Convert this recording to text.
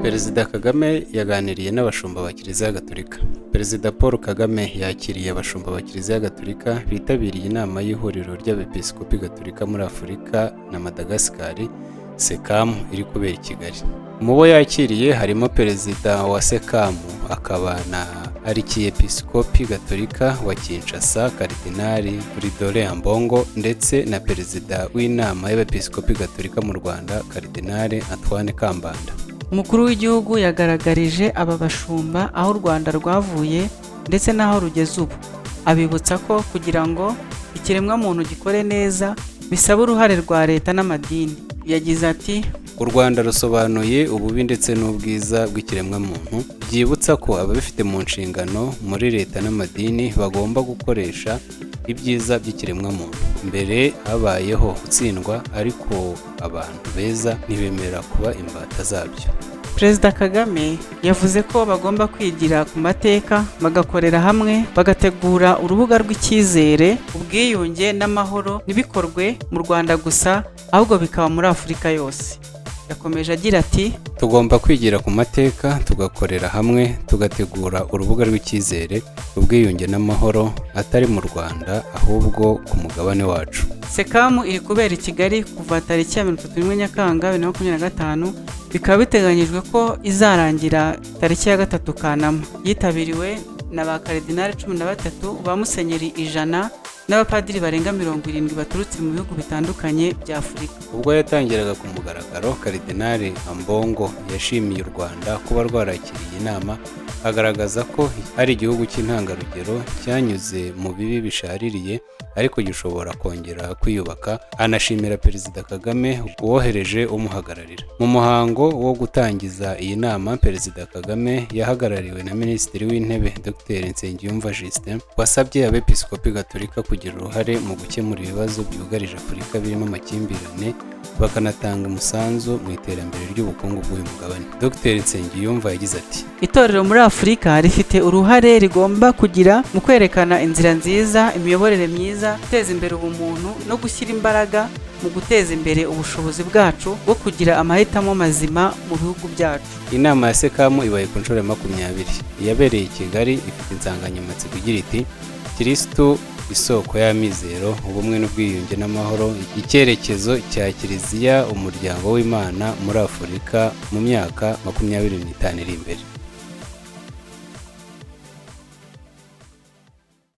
Perezida Kagame yaganiriye n'abashumba ba Kiliziya Gatolika. Perezida Paul Kagame yakiriye abashumba ba Kiliziya Gatolika bitabiriye inama y'ihuriro ry'abepiskopi Gatolika muri Afurika na Madagascar, SECAM, iri kubera i Kigali. Mu bo yakiriye harimo Perezida wa SECAM akaba na Arikiepiskopi Gatolika wa Kinshasa Karidinali Fridolin Ambongo ndetse na Perezida w'inama y'abepiskopi Gatolika mu Rwanda Karidinali Antoine Kambanda. Umukuru w'igihugu yagaragarije aba bashumba aho u Rwanda rwavuye ndetse n'aho rugeze ubu. Abibutsa ko kugira ngo ikiremwamuntu gikore neza bisaba uruhare rwa leta n'amadini. Yagize ati, u Rwanda rusobanuye ububi ndetse n'ubwiza bw'ikiremwamuntu, byibutsa ko ababifite mu nshingano muri leta n'amadini bagomba gukoresha ibyiza by'ikiremwamuntu. Mbere habayeho gutsindwa, ariko abantu beza ntibemera kuba imbata zabyo. Perezida Kagame yavuze ko bagomba kwigira ku mateka, bagakorera hamwe, bagategura urubuga rw'icyizere, ubwiyunge n'amahoro, ntibikorwe mu Rwanda gusa ahubwo bikaba muri Afurika yose. Yakomeje agira ati, tugomba kwigira ku mateka, tugakorera hamwe, tugategura urubuga rw'icyizere, ubwiyunge n'amahoro, atari mu Rwanda ahubwo ku mugabane wacu. SECAM iri kubera i Kigali kuva tariki ya 31 Nyakanga 2025, bikaba biteganyijwe ko izarangira tariki ya 3 Kanama. Yitabiriwe na ba Karidinali 13, ba Musenyeri 100 n'abapadiri barenga 70 baturutse mu bihugu bitandukanye bya Afurika. Ubwo yatangiraga ku mugaragaro, Karidinali Ambongo yashimiye u Rwanda kuba rwarakiriye inama, agaragaza ko ari igihugu cy'intangarugero cyanyuze mu bibi bishaririye ariko gishobora kongera kwiyubaka. Anashimira Perezida Kagame wohereje umuhagararira. Mu muhango wo gutangiza iyi nama, Perezida Kagame yahagarariwe na Minisitiri w'Intebe Dr Nsengiyumva Justin, wasabye abepiskopi Gatolika kugira uruhare mu gukemura ibibazo byugarije Afurika birimo amakimbirane, bakanatanga umusanzu mu iterambere ry'ubukungu bw'uyu mugabane. Dr Nsengiyumva yagize ati, itorero muri Afurika rifite uruhare rigomba kugira mu kwerekana inzira nziza, imiyoborere myiza, guteza imbere ubumuntu no gushyira imbaraga mu guteza imbere ubushobozi bwacu bwo kugira amahitamo mazima mu bihugu byacu. Inama ya SECAM ibaye ku nshuro ya 20, yabereye i Kigali, ifite insanganyamatsiko igira iti, Kristo isoko y'amizero, ubumwe n'ubwiyunge n'amahoro, icyerekezo cya Kiliziya, umuryango w'Imana muri Afurika mu myaka 25 iri imbere.